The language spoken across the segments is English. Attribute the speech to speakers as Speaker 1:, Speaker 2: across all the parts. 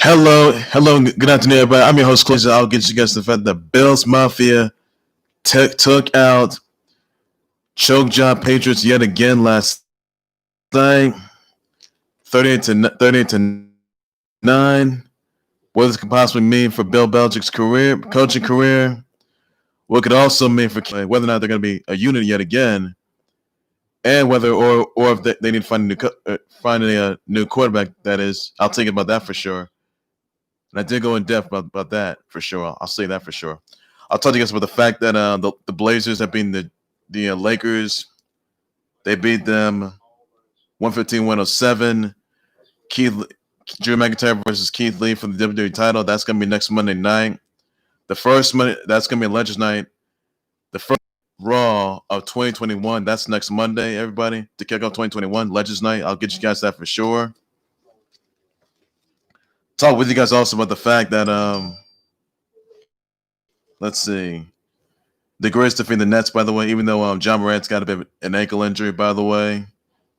Speaker 1: Hello, good afternoon, everybody. I'm your host, Close. I'll get you guys the fact that Bills Mafia took out Chokejob Patriots yet again last night, 38-9. What this could possibly mean for Bill Belichick's coaching career. What could also mean for whether or not they're going to be a unit yet again, and whether or if they need to find a new quarterback. That is, I'll take it about that for sure. And I did go in depth about that for sure. I'll say that for sure. I'll talk to you guys about the fact that the Blazers have beaten the Lakers. They beat them 115-107. Drew McIntyre versus Keith Lee for the WWE title. That's going to be next Monday night. That's going to be a Legends night. The first Raw of 2021. That's next Monday, everybody, to kick off 2021 Legends night. I'll get you guys that for sure. Talk with you guys also about the fact that let's see, the Grizz defeated the Nets, by the way, even though John Morant's got a bit of an ankle injury, by the way.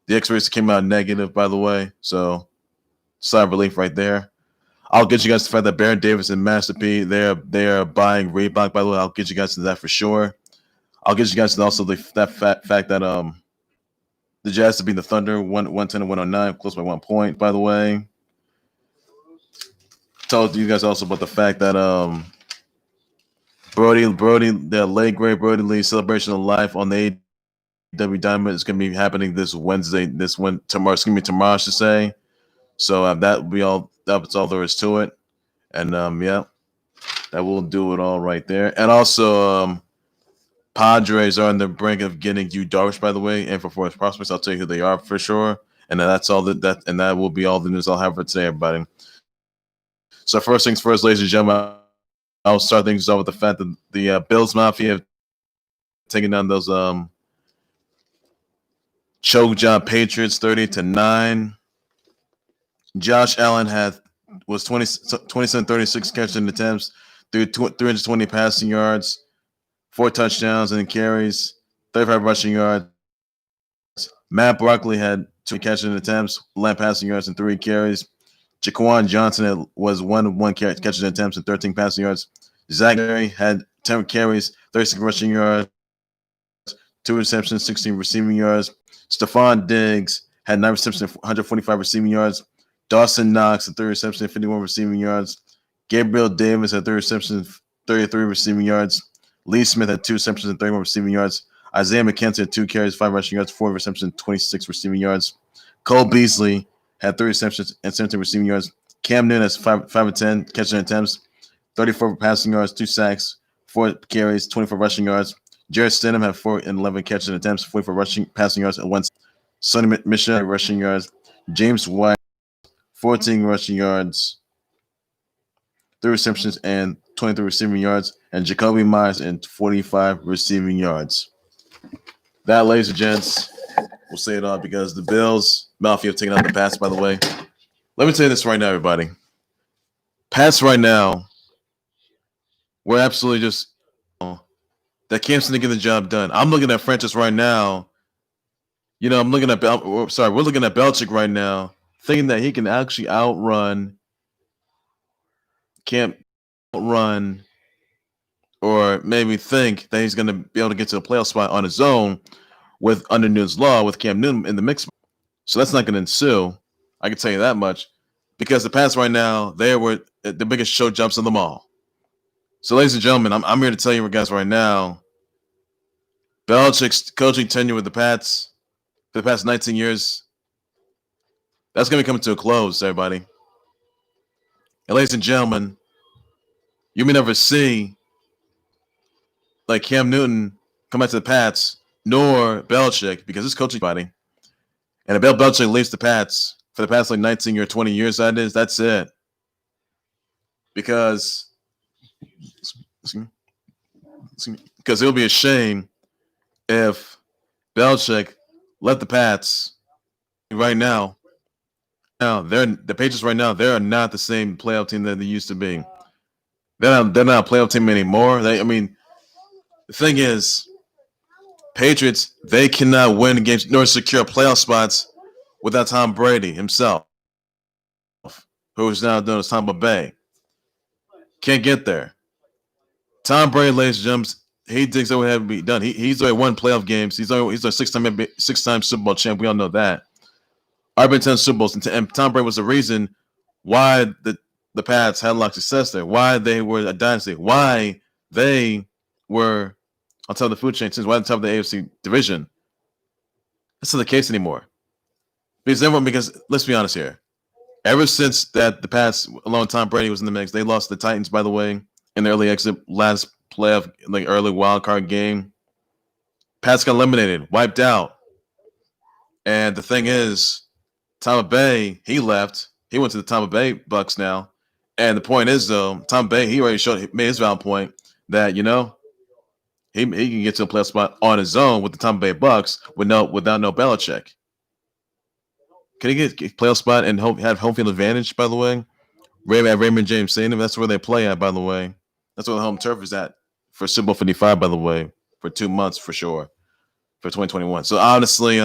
Speaker 1: The X-rays came out negative, by the way, so sigh of relief right there. I'll get you guys the fact that Baron Davis and Master P, they're buying Reebok, by the way. I'll get you guys to that for sure. I'll get you guys also that fact that the Jazz have beat the Thunder 110-109, close by 1 point, by the way. Told you guys also about the fact that Brody, the late great Brody Lee celebration of life on the AEW Diamond is going to be happening this Wednesday. Tomorrow. It's going to be tomorrow, I should say. So that will be all. That's all there is to it. And yeah, that will do it all right there. And also, Padres are on the brink of getting Yu Darvish, by the way, and for Forest Prospects. I'll tell you who they are for sure. And that's all that will be all the news I'll have for today, everybody. So first things first, ladies and gentlemen, I'll start things off with the fact that the Bills Mafia have taken down those Chokejob Patriots 30-9. Josh Allen was 27-36 catching attempts, through 320 passing yards, 4 touchdowns and carries, 35 rushing yards. Matt Barkley had 2 catching attempts, 11 passing yards and 3 carries. Jaquan Johnson was 1 catching attempts and 13 passing yards. Zack had 10 carries, 36 rushing yards, 2 receptions, 16 receiving yards. Stefon Diggs had 9 receptions, 145 receiving yards. Dawson Knox had 3 receptions and 51 receiving yards. Gabriel Davis had 3 receptions, 33 receiving yards. Lee Smith had 2 receptions and 31 receiving yards. Isaiah McKenzie had 2 carries, 5 rushing yards, 4 receptions, 26 receiving yards. Cole Beasley had 3 receptions and 17 receiving yards. Cam Newton has 5 of 10 catching attempts, 34 passing yards, 2 sacks, 4 carries, 24 rushing yards. Jarrett Stidham had 4 and 11 catching attempts, 44 passing yards, and 1. Sony Michel rushing yards. James White 14 rushing yards, 3 receptions, and 23 receiving yards. And Jakobi Meyers and 45 receiving yards. That, ladies and gents, we'll say it all because the Bills Mafia have taken out the Pats, by the way. Let me tell you this right now, everybody. Pats right now, we're absolutely just that can't seem to get the job done. I'm looking at franchise right now. I'm looking at we're looking at Belichick right now, thinking that he can actually or maybe think that he's going to be able to get to a playoff spot on his own under Newton's law with Cam Newton in the mix. So that's not going to ensue. I can tell you that much, because the Pats right now, they were the biggest show jumps of them all. So, ladies and gentlemen, I'm here to tell you guys right now, Belichick's coaching tenure with the Pats for the past 19 years, that's going to be coming to a close, everybody. And ladies and gentlemen, you may never see like Cam Newton come back to the Pats, nor Belichick, because this coaching body. And if Bill Belichick leaves the Pats for the past 19 or 20 years, that's it. Because it'll be a shame if Belichick left the Pats right now. The Patriots right now, they are not the same playoff team that they used to be. They're not a playoff team anymore. The thing is, Patriots, they cannot win games nor secure playoff spots without Tom Brady himself, who is now known as Tampa Bay. Can't get there. Tom Brady, ladies and gentlemen, he thinks that would have to be done. He's already won playoff games. He's a six-time Super Bowl champ. We all know that. I've been 10 Super Bowls, and Tom Brady was the reason why the Pats had a lot of success there. Why they were a dynasty. Why they were on top of the food chain. Since why on top of the AFC division. That's not the case anymore. Because let's be honest here. Ever since that the Pats, along with Tom Brady was in the mix, they lost the Titans, by the way, in the early exit last playoff, like early wild card game. Pats got eliminated, wiped out. And the thing is, Tampa Bay, he left. He went to the Tampa Bay Bucks now. And the point is, though, Tampa Bay, he made his valid point that, he can get to a playoff spot on his own with the Tampa Bay Bucks without no Belichick. Can he get a playoff spot and have home field advantage, by the way? Raymond James Stadium, that's where they play at, by the way. That's where the home turf is at for Super Bowl 55, by the way, for 2 months for sure, for 2021. So honestly,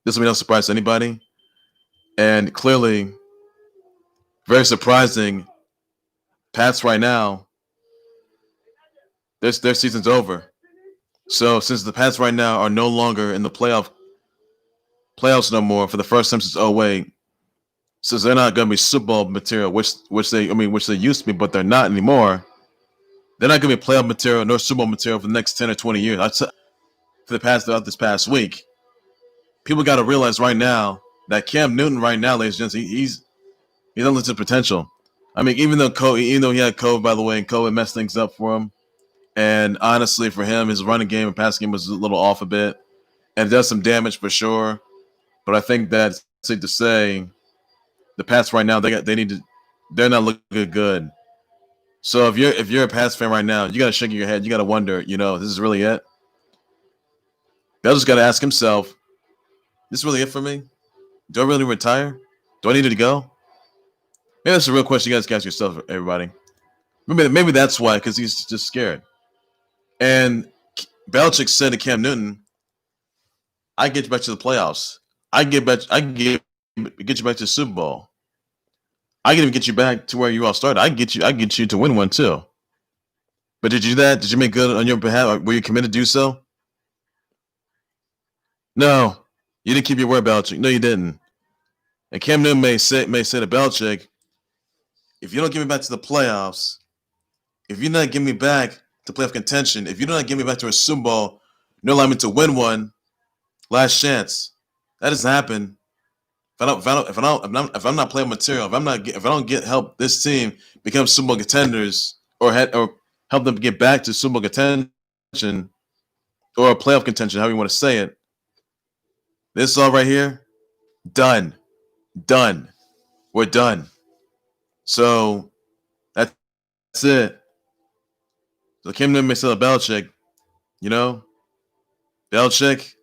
Speaker 1: this will be no surprise to anybody. And clearly, very surprising, Pats right now, their season's over. So since the Pats right now are no longer in the playoffs no more for the first time since 2008, since they're not going to be Super Bowl material, which they used to be, but they're not anymore. They're not going to be playoff material nor Super Bowl material for the next 10 or 20 years. For the past throughout this past week, people got to realize right now that Cam Newton right now, ladies and gentlemen, he's unlimited potential. I mean, even though he had COVID, by the way, and COVID messed things up for him, and honestly, for him, his running game and passing game was a little off a bit, and it does some damage for sure. But I think that's safe to say, the Pats right now they're not looking good. So if you're a Pats fan right now, you got to shake your head. You got to wonder, this is really it. Bell just got to ask himself, this is really it for me? Do I really retire? Do I need to go? Maybe that's a real question you guys can ask yourself, everybody. Maybe that's why, because he's just scared. And Belichick said to Cam Newton, I get you back to the playoffs. I can get you back to the Super Bowl. I can even get you back to where you all started. I can get you to win one too. But did you do that? Did you make good on your behalf? Were you committed to do so? No. You didn't keep your word, Belichick. No, you didn't. And Cam Newton may say to Belichick, if you don't get me back to the playoffs, if you're not getting me back to playoff contention, if you're not getting me back to a Super Bowl, no allow me to win one, last chance. That doesn't happen. If I'm not playing material, if I don't get help this team become Super Bowl contenders or help them get back to Super Bowl contention or a playoff contention, however you want to say it, this all right here, done. We're done. So that's it. So Cam Newton may say to Belichick, Belichick,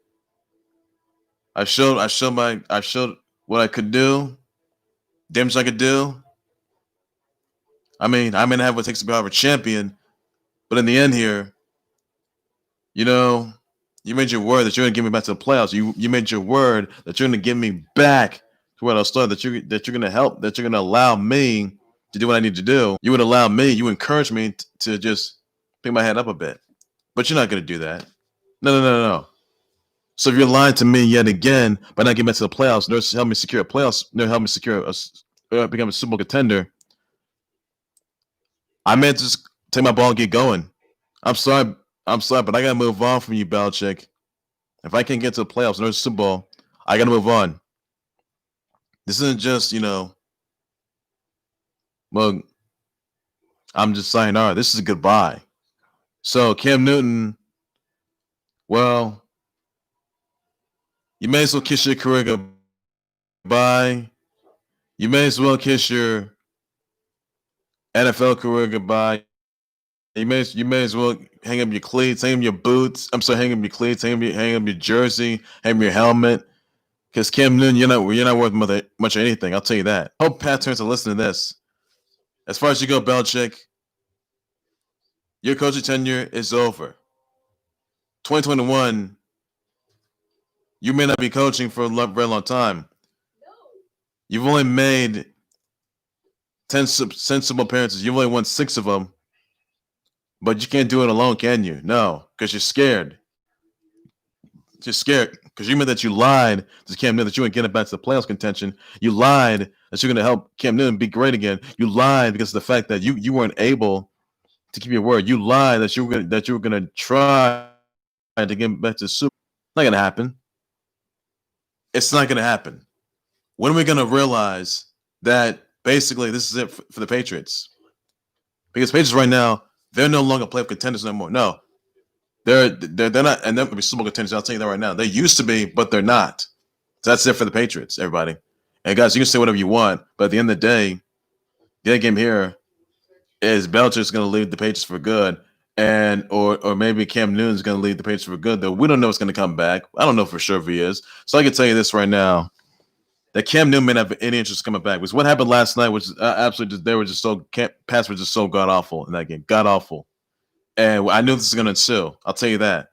Speaker 1: I showed what I could do, damage I could do. I mean, I may not have what it takes to be a champion, but in the end here, you made your word that you're going to give me back to the playoffs. You made your word that you're going to give me back to where I started, that you're going to help, that you're going to allow me to do what I need to do. You would allow me, you encourage me to just pick my head up a bit. But you're not going to do that. No. So if you're lying to me yet again by not getting back to the playoffs, nor help me secure a playoffs, nor help me secure become a Super Bowl contender, I meant to just take my ball and get going. I'm sorry, but I gotta move on from you, Belichick. If I can't get to the playoffs nor Super Bowl, I gotta move on. This isn't just, well, I'm just sayonara. This is a goodbye. So Cam Newton, well, you may as well kiss your career goodbye. You may as well kiss your NFL career goodbye. You may as well hang up your cleats, hang up your boots. Hang up your cleats, hang up your jersey, hang up your helmet. Because Cam Newton, you're not worth much of anything. I'll tell you that. Hope Pat turns to listen to this. As far as you go, Belichick, your coaching tenure is over. 2021, you may not be coaching for a very long time. You've only made 10 Super Bowl appearances. You've only won 6 of them. But you can't do it alone, can you? No, because you're scared. You're scared because you meant that you lied to Cam Newton that you weren't getting back to the playoffs contention. You lied that you're going to help Cam Newton be great again. You lied because of the fact that you weren't able to keep your word. You lied that you were going to try to get back to the Super. Not going to happen. It's not going to happen. When are we going to realize that basically this is it for the Patriots? Because Patriots right now, they're no longer playoff contenders no more. No, they're not, and they're going to be Super Bowl contenders. I'll tell you that right now. They used to be, but they're not. So that's it for the Patriots, everybody. And guys, you can say whatever you want, but at the end of the day, the end game here is Belichick's going to leave the Patriots for good, and or maybe Cam Newton's going to leave the Patriots for good. Though we don't know what's going to come back. I don't know for sure if he is. So I can tell you this right now: that Cam Newton may not have any interest coming back. Because what happened last night was absolutely just, they were just so pass were just so god awful in that game, god awful. And I knew this is going to ensue. I'll tell you that.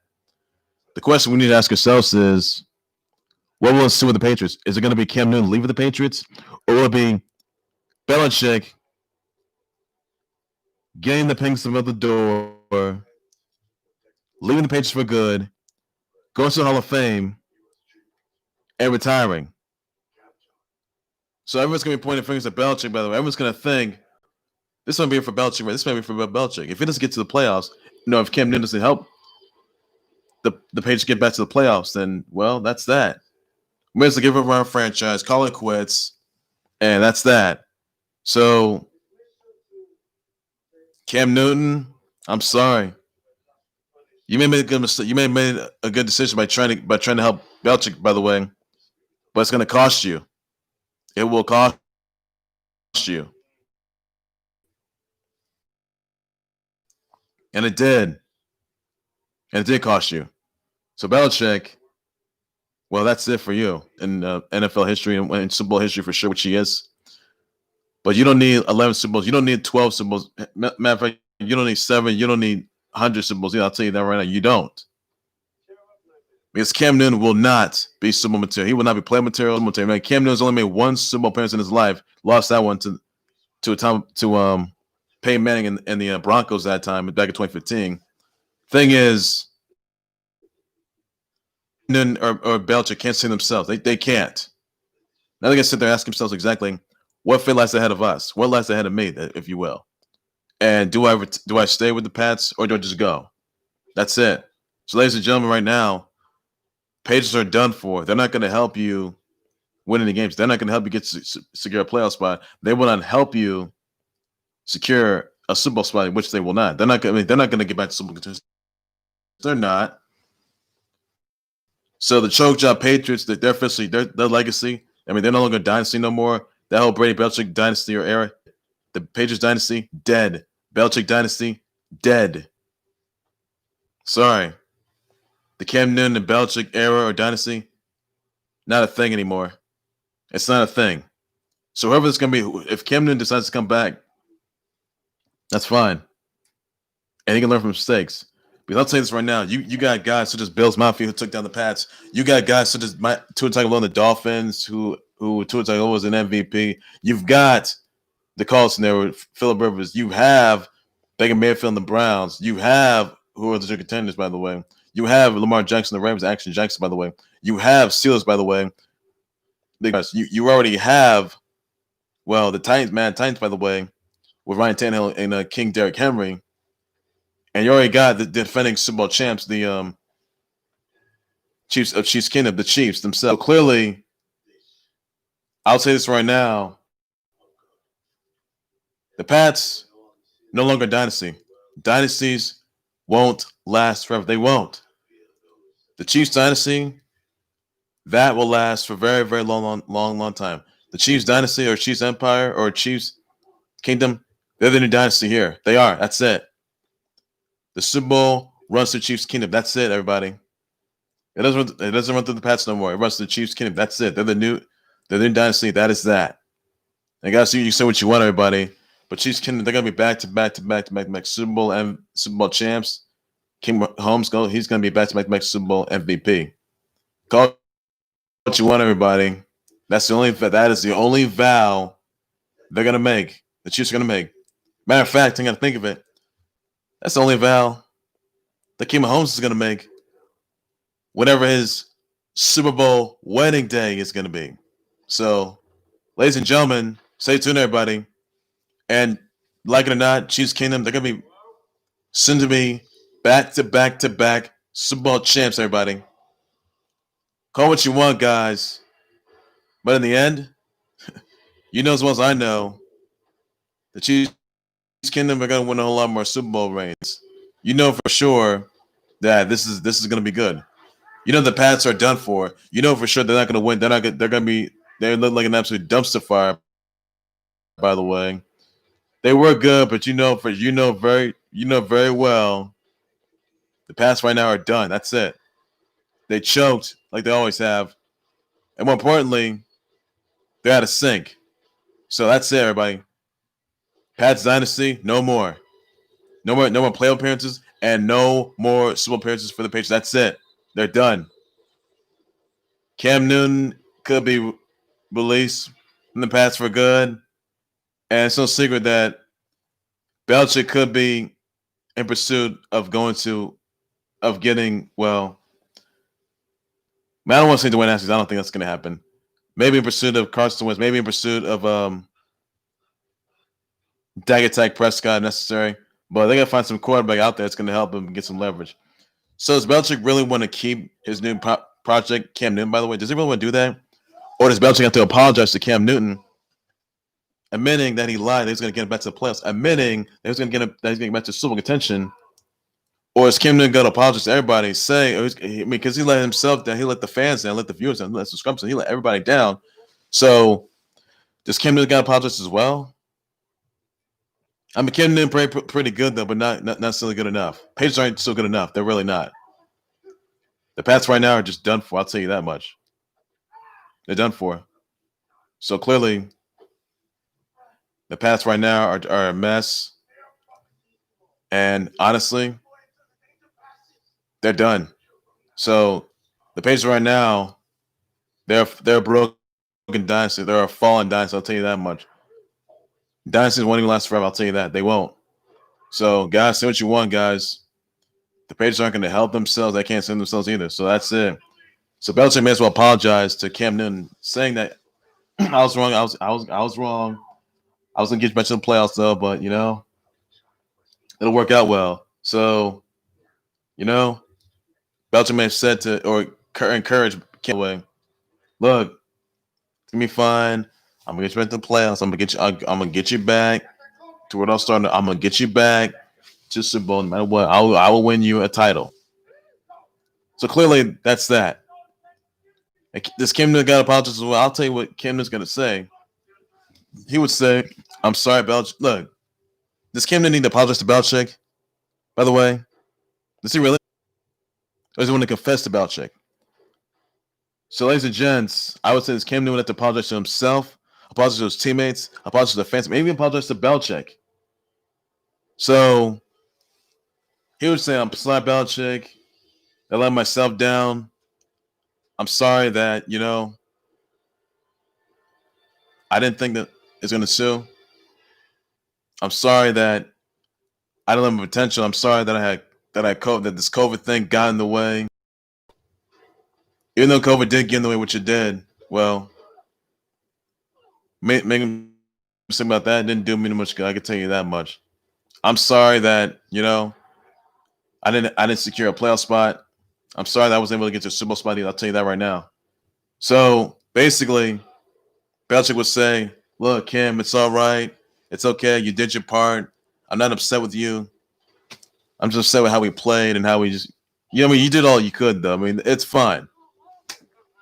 Speaker 1: The question we need to ask ourselves is, what will ensue with the Patriots? Is it going to be Cam Newton leaving the Patriots, or will it be Belichick getting the pinks of the door, leaving the Patriots for good, going to the Hall of Fame, and retiring? So everyone's going to be pointing fingers at Belichick, by the way. Everyone's going to think, this might be for Belichick, right? This might be for Belichick. If he doesn't get to the playoffs, if Cam Newton doesn't help the Patriots get back to the playoffs, then, well, that's that. We have to give up our franchise, call it quits, and that's that. So, Cam Newton, I'm sorry. You may have made a good mistake. You may have made a good decision by trying to help Belichick, by the way, but it's going to cost you. It will cost you. And it did. And it did cost you. So Belichick, well, that's it for you in NFL history and Super Bowl history for sure, which he is. But you don't need 11 Super Bowls. You don't need 12 Super Bowls. Matter of fact, you don't need 7. You don't need 100 Super Bowls. I'll tell you that right now. You don't. Because Cam Newton will not be Super Bowl material. He will not be play material. Man, Cam Newton's only made 1 Super Bowl appearance in his life. Lost that one to Peyton Manning and the Broncos that time back in 2015. Thing is, Newton or Belichick can't see themselves. They can't. Now they can sit there and ask themselves exactly what fate lies ahead of us, what lies ahead of me, if you will. And do I stay with the Pats or do I just go? That's it. So, ladies and gentlemen, right now, Patriots are done for. They're not going to help you win any games. They're not going to help you secure a playoff spot. They will not help you secure a Super Bowl spot, which they will not. They're not going to get back to Super Bowl contenders. They're not. So the Chokejob Patriots, they're officially their legacy. I mean, they're no longer a dynasty no more. That whole Brady Belichick dynasty or era, the Patriots dynasty, dead. Belichick dynasty, dead. Sorry. The Cam Newton and Belichick era or dynasty, not a thing anymore. It's not a thing. So whoever it's going to be, if Cam Newton decides to come back, that's fine. And he can learn from mistakes. Because I'll tell you this right now, you got guys such as Bills Mafia who took down the Pats. You got guys such as Tua Tagovailoa, the Dolphins, who Tua Tagovailoa was an MVP. You've got the Carlson there with Phillip Rivers. You have Baker Mayfield and the Browns. You have, who are the two contenders, by the way. You have Lamar Jackson, the Rams, Action Jackson, by the way. You have Steelers, by the way. You already have, well, the Titans, by the way, with Ryan Tannehill and King Derrick Henry. And you already got the defending Super Bowl champs, the Chiefs Kingdom, the Chiefs themselves. So clearly, I'll say this right now: the Pats no longer a dynasty. Dynasties won't last forever. They won't. The Chiefs dynasty, that will last for a very, very long time. The Chiefs dynasty or Chiefs empire or Chiefs kingdom, they're the new dynasty here. They are. That's it. The Super Bowl runs through Chiefs Kingdom. That's it, everybody. It doesn't run through the Pats no more. It runs through the Chiefs Kingdom. That's it. They're the new dynasty. That is that. And guys, you say what you want, everybody. But Chiefs Kingdom, they're gonna be back to back Super Bowl and Super Bowl champs. King Mahomes, he's gonna be back to back Super Bowl MVP. Call what you want, everybody. That is the only vow they're gonna make. The Chiefs are gonna make. Matter of fact, I gotta think of it. That's the only vow that King Mahomes is gonna make. Whatever his Super Bowl wedding day is gonna be. So, ladies and gentlemen, stay tuned, everybody. And like it or not, Chiefs Kingdom, they're gonna be soon to be back to back to back Super Bowl champs, everybody. Call what you want, guys. But in the end, you know as well as I know, the Chiefs Kingdom are going to win a whole lot more Super Bowl reigns. You know for sure that this is going to be good. You know the Pats are done for. You know for sure they're not going to win. They're going to be. They look like an absolute dumpster fire. By the way, they were good, but you know very well the Pats right now are done. That's it. They choked like they always have, and more importantly, they're out of sync. So that's it, everybody. Pats dynasty, no more. No more playoff appearances and no more Super Bowl appearances for the Patriots. That's it. They're done. Cam Newton could be released from the Pats for good. And it's no secret that Belichick could be in pursuit of getting, well, I don't want to say Dwayne Haskins. I don't think that's going to happen. Maybe in pursuit of Carson Wentz. Maybe in pursuit of Dak Prescott necessary. But they got to find some quarterback out there that's going to help him get some leverage. So does Belichick really want to keep his new project, Cam Newton, by the way? Does he really want to do that? Or does Belichick have to apologize to Cam Newton, admitting that he lied, that he's going to get him back to the playoffs, admitting that he's going to get back to Super Bowl contention? Or is Cam Newton going to apologize to everybody, because he let himself down, he let the fans down, let the viewers down, let the subscribers down, he let everybody down. So does Cam Newton got to apologize as well? I mean, Cam Newton pretty good, though, but not necessarily good enough. Patriots aren't still good enough. They're really not. The Pats right now are just done for. I'll tell you that much. They're done for. So clearly, the Pats right now are a mess. And honestly, they're done. So the Patriots right now, they're a broken dynasty. They're a fallen dynasty. I'll tell you that much. Dynasties won't even last forever. I'll tell you that. They won't. So, guys, say what you want, guys. The Patriots aren't going to help themselves. They can't save themselves either. So that's it. So Belichick may as well apologize to Cam Newton, saying that I was wrong. I was wrong. I was going to get you back to the playoffs, though, but, it'll work out well. So, Belichick may have said to, or encourage Cam away, look, it's going to be fine. I'm going to get you back to the playoffs. I'm going to get you back to where I'll start. I'm going to get you back to Super Bowl no matter what. I will win you a title. So clearly, that's that. This Cam Newton got apologize as well. I'll tell you what Cam Newton's going to say. He would say, I'm sorry, Belichick. Look, does Cam Newton need to apologize to Belichick? By the way, does he really? Or does he want to confess to Belichick? So, ladies and gents, I would say this Cam Newton have to apologize to himself, apologize to his teammates, apologize to the fans, maybe apologize to Belichick. So, he would say, I'm sorry, Belichick. I let myself down. I'm sorry that, I didn't think that it's going to sue. I'm sorry that I didn't have my potential. I'm sorry that that this COVID thing got in the way. Even though COVID did get in the way, which it did, well, making something about that didn't do me much good. I can tell you that much. I'm sorry that I didn't secure a playoff spot. I'm sorry that I wasn't able to get to a Super Bowl spot either. I'll tell you that right now. So basically, Belichick would say, "Look, Kim, it's all right. It's okay. You did your part. I'm not upset with you. I'm just upset with how we played and how we just, you did all you could, though. I mean, it's fine."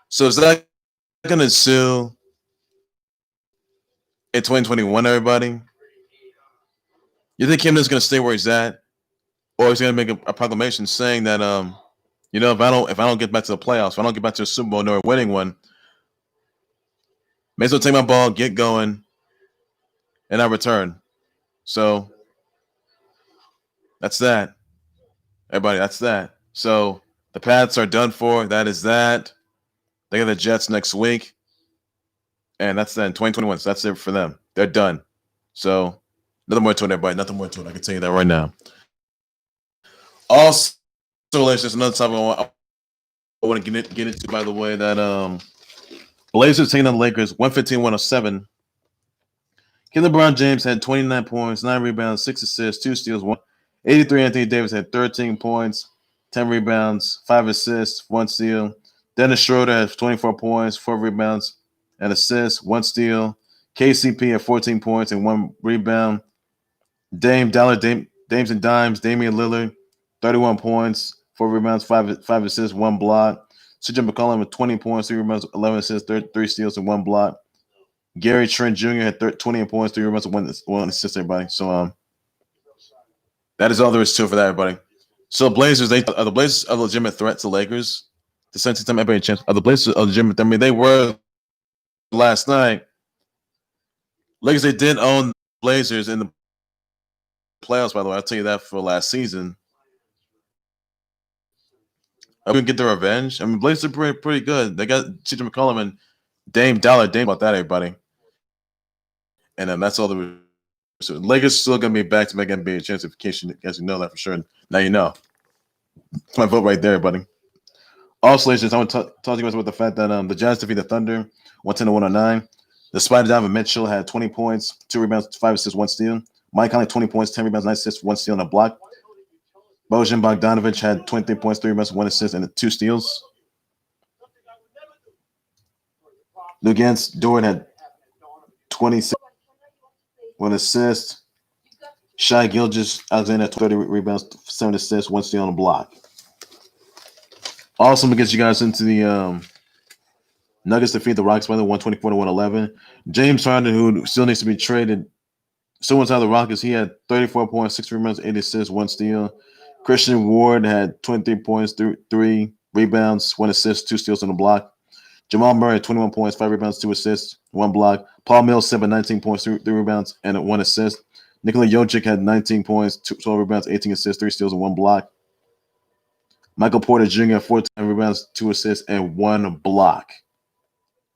Speaker 1: So is that going to sue in 2021, everybody? You think Kim is going to stay where he's at, or he's going to make a proclamation saying that, if I don't get back to the playoffs, if I don't get back to the Super Bowl nor winning one, may as well take my ball, get going, and I return. So that's that. Everybody, that's that. So the Pats are done for. That is that. They got the Jets next week. And that's then 2021. So that's it for them. They're done. So nothing more to it, everybody. Nothing more to it. I can tell you that right now. Also, there's just another topic I want to get into, by the way, that Blazers taking on the Lakers 115-107. LeBron James had 29 points, 9 rebounds, 6 assists, 2 steals, 183. Anthony Davis had 13 points, 10 rebounds, 5 assists, 1 steal. Dennis Schroeder had 24 points, 4 rebounds, and assists, 1 steal. KCP had 14 points and 1 rebound. Dames and Dimes, Damian Lillard, 31 points, 4 rebounds, 5 assists, 1 block. CJ McCollum with 20 points, 3 rebounds, 11 assists, 3 steals, and 1 block. Gary Trent Jr. had 20 points, 3 rebounds, 1 assist, everybody. So that is all there is to it for that, everybody. So Blazers, are the Blazers a legitimate threat to Lakers? The sense of time NBA champs. Are the Blazers a legitimate? I mean, they were last night. Lakers, they did own Blazers in the playoffs, by the way. I'll tell you that for last season. Are we gonna get the revenge? I mean, Blazers are pretty good. They got CJ McCollum and Dame about that, everybody. And that's all the. So Lakers still gonna be back to make NBA chance. In case you guys know that for sure. Now you know. That's my vote right there, buddy. Also, ladies, I want to talk to you guys about the fact that the Jazz defeated the Thunder 110-109. Despite Donovan Mitchell had 20 points, 2 rebounds, 5 assists, 1 steal. Mike Conley 20 points, 10 rebounds, 9 assists, 1 steal, and a block. Bojan Bogdanovic had 23 points, 3 rebounds, 1 assist, and 2 steals. Luguentz Dort had 26, 1 assist. Shai Gilgeous-Alexander 30 rebounds, 7 assists, 1 steal, and a block. Also, I'm gonna get you guys into the Nuggets defeat the Rockets by the 124-111. James Harden, who still needs to be traded, still wants out of the Rockets. He had 34 points, 6 rebounds, 8 assists, 1 steal. Christian Ward had 23 points, 3 rebounds, 1 assist, 2 steals, and a block. Jamal Murray had 21 points, 5 rebounds, 2 assists, 1 block. Paul Millsap had 19 points, 3 rebounds, and 1 assist. Nikola Jokic had 19 points, 12 rebounds, 18 assists, 3 steals, and 1 block. Michael Porter Jr. had 14 rebounds, 2 assists, and 1 block.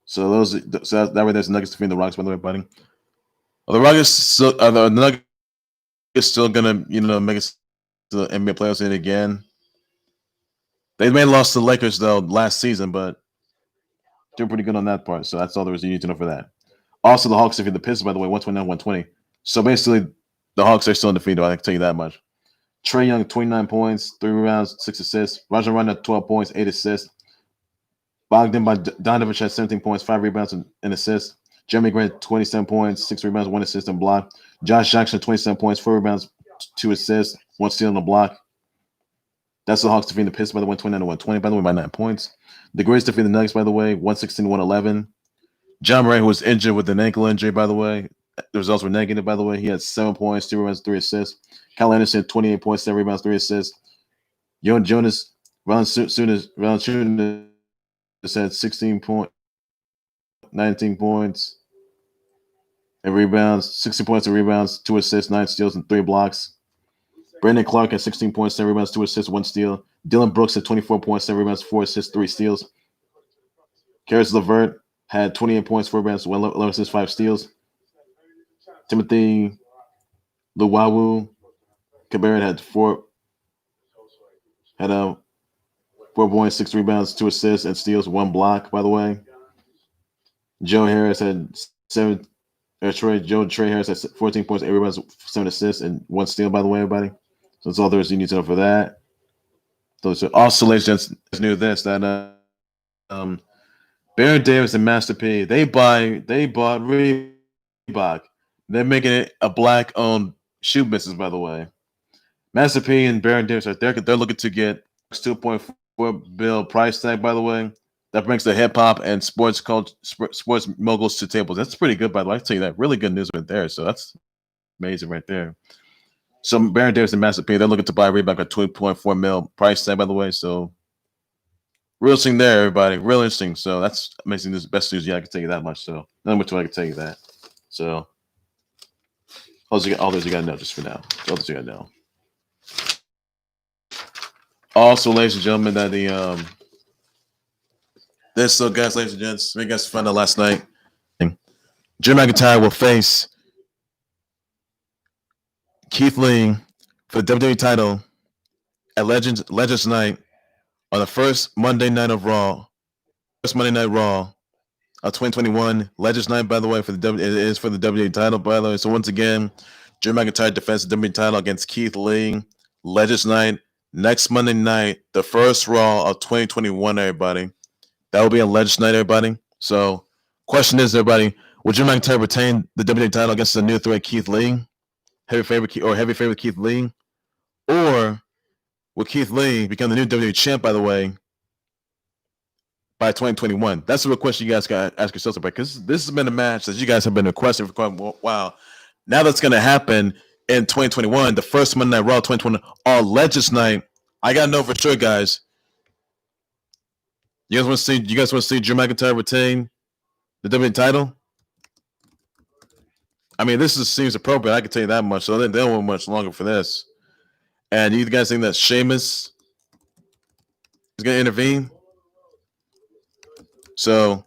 Speaker 1: So that way there's Nuggets defeating the Rockets, by the way, buddy. Are the Nuggets still gonna make it to the NBA playoffs in again? They may have lost to the Lakers though last season, but they're pretty good on that part. So that's all there is you need to know for that. Also, the Hawks defeated the Pistons, by the way, 129-120. So basically, the Hawks are still undefeated. I can tell you that much. Trae Young, 29 points, 3 rebounds, 6 assists. Rajon Rondo, 12 points, 8 assists. Bogdan Bogdanovic had 17 points, 5 rebounds, and assists. Jeremy Grant, 27 points, 6 rebounds, 1 assist, and block. Josh Jackson, 27 points, 4 rebounds, 2 assists, 1 steal, and a block. That's the Hawks defeating the Pistons by the 129-120, by the way, by 9 points. The Grizz defeated the Nuggets, by the way, 116-111. John Moran, who was injured with an ankle injury, by the way. The results were negative, by the way. He had 7 points, 2 rebounds, 3 assists. Kyle Anderson, 28 points, 7 rebounds, 3 assists. Jonas Valanciunas had 16 points, 19 points and rebounds, 16 points and rebounds, 2 assists, 9 steals, and 3 blocks. Brandon Clark had 16 points, 7 rebounds, 2 assists, 1 steal. Dylan Brooks had 24 points, 7 rebounds, 4 assists, 3 steals. Karis LeVert had 28 points, 4 rebounds, 11 assists, 5 steals. Timothy Luwawu Cabarrett had 4 points, 6 rebounds, 2 assists, and steals, 1 block, by the way. Joe Harris had 7. Trey Harris had 14 points, 8 rebounds, 7 assists, and 1 steal, by the way, everybody. So that's all there is you need to know for that. So also, ladies and gents, knew this that Baron Davis and Master P they bought Reebok. They're making it a black-owned shoe business, by the way. Master P and Baron Davis they're looking to get $2.4 billion price tag, by the way. That brings the hip hop and sports moguls to tables. That's pretty good, by the way. I tell you that. Really good news right there. So that's amazing right there. So Baron Davis and Master P, they're looking to buy Reebok at $2.4 million price tag, by the way. So real interesting there, everybody. Real interesting. So that's amazing news. Best news, yeah, I can tell you that much. So not much I can tell you that. So all those you gotta know just for now. All those you gotta know. Also, ladies and gentlemen, that the this so guys, ladies and gents, we guys found out last night. Drew McIntyre will face Keith Lee for the WWE title at Legends Night on the first Monday night of Raw. First Monday Night Raw of 2021. Legends Night, by the way, it is for the WWE title, by the way. So once again, Drew McIntyre defends the WWE title against Keith Lee. Legends Night next Monday night, the first Raw of 2021, everybody. That will be on Legends Night, everybody. So, question is, everybody, would Drew McIntyre retain the WWE title against the new threat Keith Lee, heavy favorite Keith Lee, or will Keith Lee become the new WWE Champ? By the way, by 2021. That's the real question you guys got to ask yourselves about, because this has been a match that you guys have been requesting for quite a while. Now that's going to happen in 2021, the first Monday Night Raw 2020 on Legends Night. I got to know for sure, guys. You guys want to see Drew McIntyre retain the WWE title? I mean, this seems appropriate. I can tell you that much. So they don't want much longer for this. And you guys think that Sheamus is going to intervene? So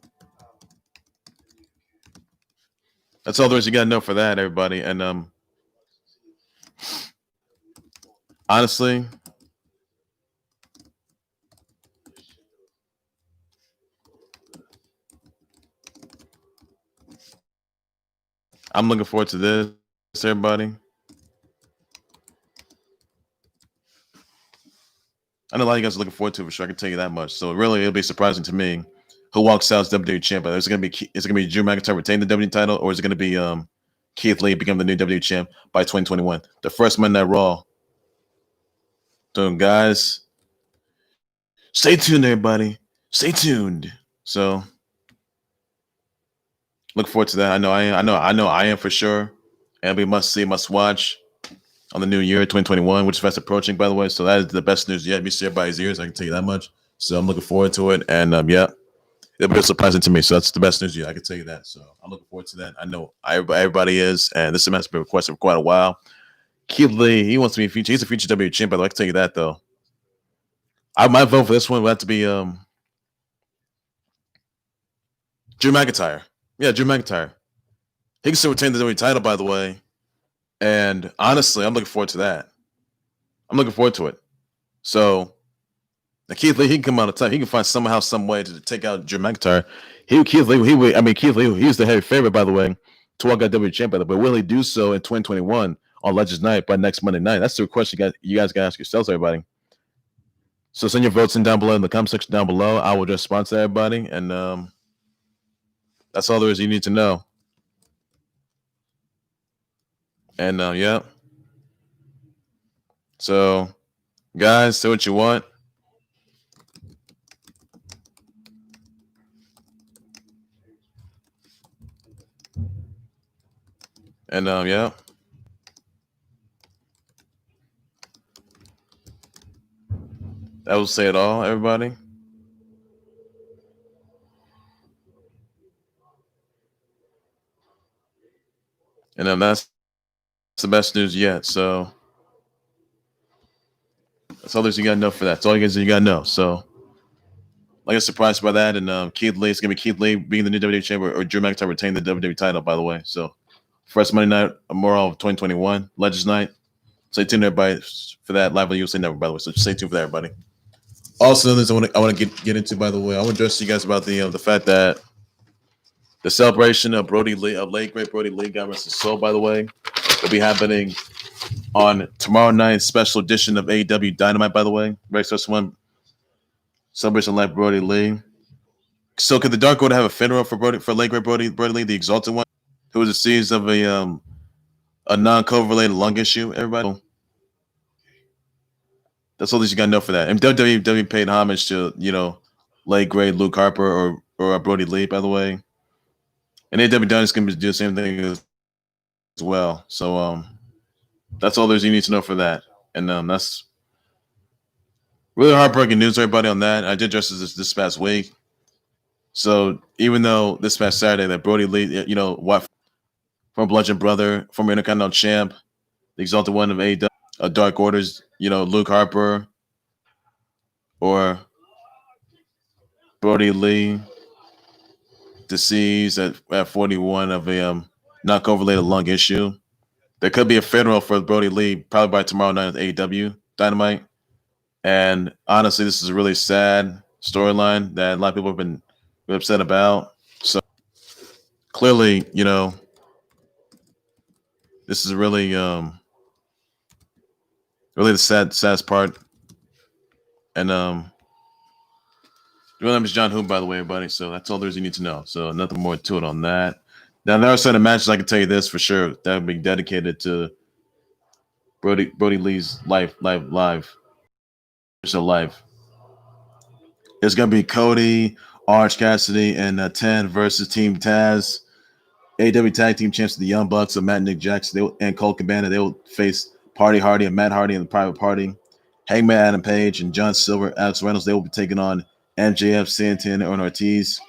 Speaker 1: that's all there is you got to know for that, everybody. And honestly, I'm looking forward to this, everybody. I know a lot of you guys are looking forward to it for sure. I can tell you that much. So really, it'll be surprising to me who walks out as WWE champ. Is it going to be Drew McIntyre retain the WWE title, or is it going to be Keith Lee become the new WWE champ by 2021? The first Monday Night Raw. So guys, stay tuned, everybody. Stay tuned. So look forward to that. I know I am for sure. And it'll be must see, must watch on the new year, 2021, which is fast approaching, by the way. So that is the best news yet. Be shared by his ears. I can tell you that much. So I'm looking forward to it. And yeah, it'll be surprising to me. So that's the best news yet. I can tell you that. So I'm looking forward to that. I know everybody is. And this has been requested for quite a while. Keith Lee, he wants to be a future. He's a future WWE champ, by the way. I can tell you that, though. My vote for this one would have to be Drew McIntyre. Yeah, Drew McIntyre. He can still retain the WWE title, by the way. And honestly, I'm looking forward to that. I'm looking forward to it. So, Keith Lee, he can come out of time. He can find somehow, some way to take out Drew McIntyre. Keith Lee, he's the heavy favorite, by the way, to walk out WWE champ. But will he do so in 2021 on Legends Night by next Monday night? That's the question you guys got to ask yourselves, everybody. So send your votes in down below in the comment section down below. I will just sponsor everybody, and that's all there is you need to know. And yeah. So, guys, say what you want. And yeah. That will say it all, everybody. And that's the best news yet. So that's all there's you got to know for that. That's all you guys got to know. So I get surprised by that. And Keith Lee, it's going to be Keith Lee being the new WWE champion, or Drew McIntyre retaining the WWE title, by the way. So first Monday night, Memorial of 2021, Legends Night. Stay tuned, everybody, for that live on USA Network, by the way. So stay tuned for that, everybody. Also, there's I want to get into, by the way. I want to address you guys about the fact that the celebration of late great Brody Lee, God rest his soul, by the way, will be happening on tomorrow night's special edition of AEW Dynamite, by the way. Very special one. Celebration like Brody Lee. So could the Dark Order have a funeral for late great Brody Lee, the Exalted One, who was deceased of a non-COVID related lung issue? Everybody, that's all that you got to know for that. And WWE paid homage to late great Luke Harper or Brody Lee, by the way. And AEW Dynamite is going to do the same thing as well. So that's all there's you need to know for that. And that's really heartbreaking news, everybody, on that. I did address this past week. So even though this past Saturday that Brody Lee, what from Bludgeon Brother, former Intercontinental Champ, the Exalted One of AEW, Dark Orders, Luke Harper or Brody Lee deceased at 41 of a knock-related lung issue. There could be a funeral for Brody Lee probably by tomorrow night at AEW Dynamite. And honestly, this is a really sad storyline that a lot of people have been really upset about. So clearly, this is really really the saddest part. And your name is John Who, by the way, everybody. So that's all there's you need to know. So nothing more to it on that. Now there are certain matches I can tell you this for sure that would be dedicated to Brody Lee's life. So life. It's gonna be Cody, Orange Cassidy, and 10 versus Team Taz. AW Tag Team Champs, the Young Bucks of Matt and Nick Jackson and Colt Cabana. They will face Party Hardy and Matt Hardy in the Private Party. Hangman Adam Page and John Silver, Alex Reynolds. They will be taking on MJF, Santana, and Ortiz.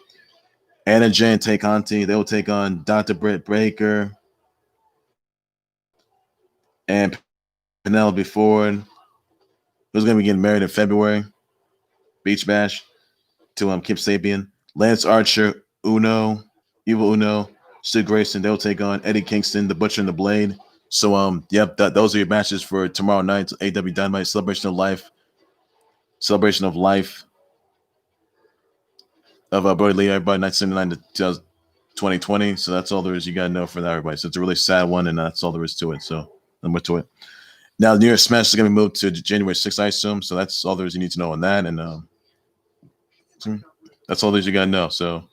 Speaker 1: Anna Jay and Tay Conti. They will take on Dr. Britt Baker and Penelope Ford. Who's going to be getting married in February? Beach Bash to Kip Sabian. Lance Archer, Evil Uno, Stu Grayson. They'll take on Eddie Kingston, the Butcher and the Blade. So, those are your matches for tomorrow night's AW Dynamite Celebration of Life. Celebration of Life of Brody Lee, everybody, 1979 to 2020. So that's all there is you got to know for that, everybody. So it's a really sad one, and that's all there is to it. So, number to it. Now, the New Year's Smash is going to be moved to January 6th, I assume. So that's all there is you need to know on that. And that's all there is you got to know. So,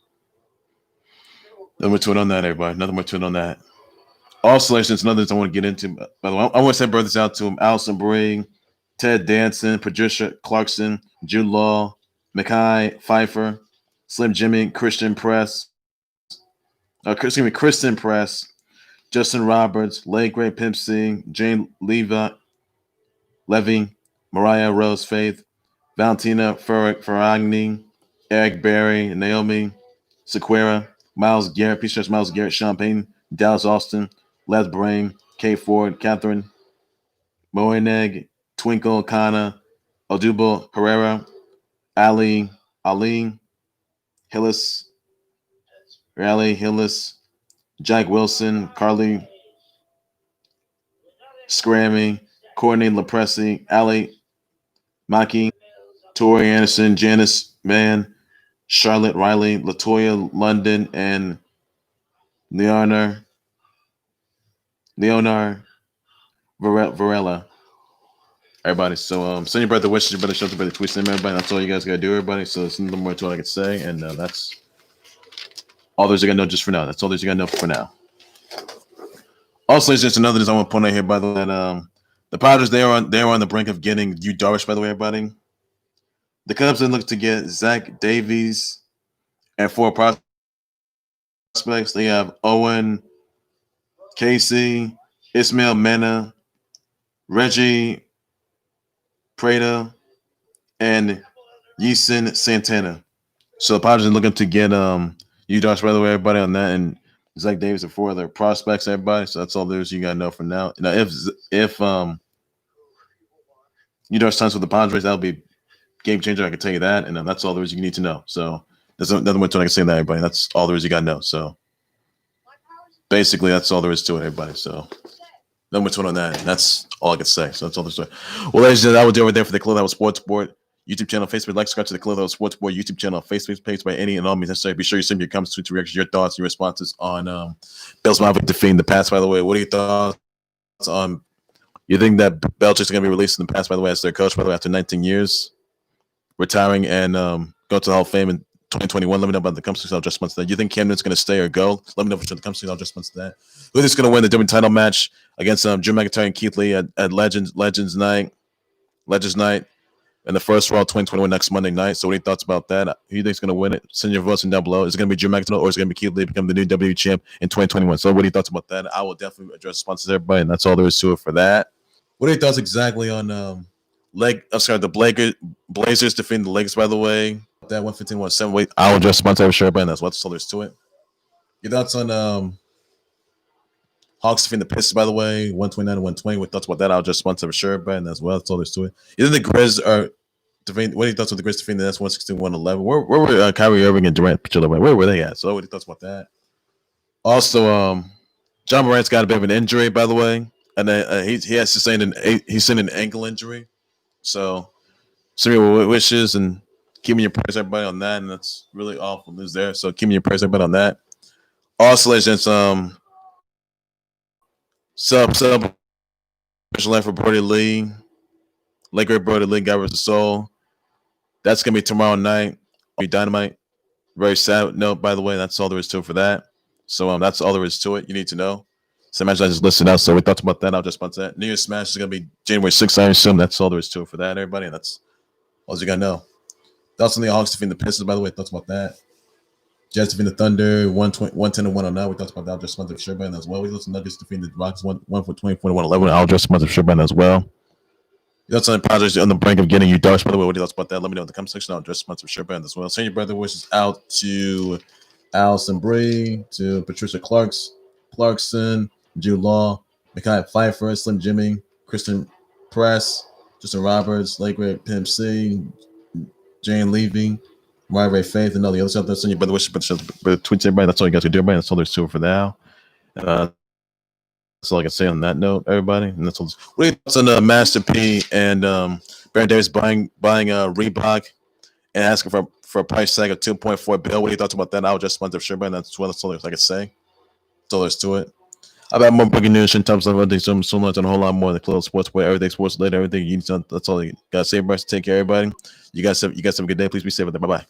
Speaker 1: nothing more to it on that, everybody. Nothing more to it on that. Also, there's another thing I want to get into. By the way, I want to send brothers out to him. Allison Brie, Ted Danson, Patricia Clarkson, Jude Law, Mekhi Pfeiffer, Slim Jimmy, Kristen Press, Justin Roberts, Legray Pimp C, Jane Levy, Mariah Rose Faith, Valentina Ferragni, Eric Berry, Naomi Sequeira, Miles Garrett, Peace Miles Garrett, Sean Payton, Dallas Austin, Les Brain, Kay Ford, Catherine Moeneg, Twinkle Kana, Odubo Herrera, Ali Hillis, Jack Wilson, Carly Scrammy, Courtney LaPresi, Ali Maki, Tori Anderson, Janice Mann, Charlotte Riley, Latoya London, and Leonard Varela. Everybody, so send your brother wishes, your brother shows, your brother tweets them, everybody. That's all you guys gotta do, everybody. So there's nothing more to what I can say, and that's all there's you gotta know just for now. That's all there's you gotta know for now. Also, there's just another thing I want to point out here, by the way, that the Padres they are on the brink of getting Yu Darvish, by the way, everybody. The Cubs then look to get Zach Davies and 4 prospects. They have Owen Casey, Ismail Mena, Reggie Prada, and Yeson Santana. So the Padres are looking to get Yu Darvish, by the way, everybody, on that, and Zach Davis and 4 other prospects, everybody. So that's all there's you gotta know for now. Now, if Yu Darvish signs with the Padres, that'll be game changer. I can tell you that, and that's all there is you need to know. So there's nothing more to it I can say that, everybody. That's all there is you gotta know. So basically, that's all there is to it, everybody. So nothing more to it on that. That's all I can say. So that's all there's to it. Well, ladies and gentlemen, that would do over there for the Clubhouse Sports Board YouTube channel, Facebook, like, subscribe to the Clubhouse Sports Board YouTube channel, Facebook page by any and all means necessary. Be sure you send your comments, tweets, reactions, your thoughts, your responses on Bill's Mafia defeating the past. By the way, what are your thoughts on? You think that Belichick's going to be released in the past? By the way, as their coach, by the way, after 19 years, retiring and go to the Hall of Fame in 2021. Let me know about the company adjustments to that. You think Cam Newton's going to stay or go? Let me know for the company adjustments to that. Who is going to win the WWE title match against Drew McIntyre and Keith Lee at Legends Night, in the first Raw 2021 next Monday night? So what are your thoughts about that? Who do you think is going to win it? Send your votes in down below. Is it going to be Drew McIntyre or is it going to be Keith Lee become the new WWE Champ in 2021? So what are your thoughts about that? I will definitely address sponsors, everybody, and that's all there is to it for that. What are your thoughts exactly on the Blazers defeating the Lakers, by the way? That 115-107. Wait, I will address sponsor every shirt, and that's what's all there is to it. Your thoughts on Hawks defeating the Pistons, by the way, 129-120. What thoughts about that? I'll just sponsor every shirt, and as well. That's all there is to it. You think the Grizz are What are your thoughts on the Grizzlies defeating the Nets 116-111? Where were Kyrie Irving and Durant put where were they at? So what are your thoughts about that? Also, John Morant's got a bit of an injury, by the way, and he has sustained an ankle injury. So send me wishes and keep me your prayers, everybody, on that. And that's really awful news there. So keep me your prayers, everybody, on that. Also, legends, sub life for Brody Lee, late great Brody Lee, God rest his soul. That's gonna be tomorrow night. Be Dynamite. Very sad note, by the way. That's all there is to it for that. So that's all there is to it. You need to know. So imagine I just listed out. So we talked about that. I'll just about that. New Year's Smash is gonna be January 6th, I assume. That's all there is to it for that, everybody. And that's all you gotta know. Thoughts on the Hawks defeating the Pistons, by the way. Thoughts about that. Jets defeating the Thunder 110 to 109. We talked about that. I'll just sponsor Sherburne as well. We looked at Nuggets defeating the Rockets 124 to 111. I'll just sponsor Sherburne as well. That's on the project on the brink of getting you Darsh. By the way, what do you thoughts about that? Let me know in the comment section. I'll address sponsor Sherburne as well. Send your brother wishes out to Allison Bree, to Patricia Clarkson, Jude Law, Micaiah Pfeiffer, Slim Jimmy, Kristen Press, Justin Roberts, Lake Great Pimp C, Jane Levy, Mariah Ray Faith, and all the other stuff. Send your brother wishes, but tweet to everybody. That's all you guys can do, everybody. That's all there's to it for now. That's all I can say on that note, everybody. And that's all. What are your thoughts on Master P and Baron Davis buying Reebok and asking for a price tag of $2.4 billion? What are your thoughts about that? I'll just sponsor Sherburne. That's all I can say. That's all there's to it. I've got more breaking news and types of other things, so much and a whole lot more. The clothes, sports, way, everything, sports related, everything. You need to, that's all you got to say, everybody. Take care, everybody. You guys have a good day. Please be safe with that. Bye bye.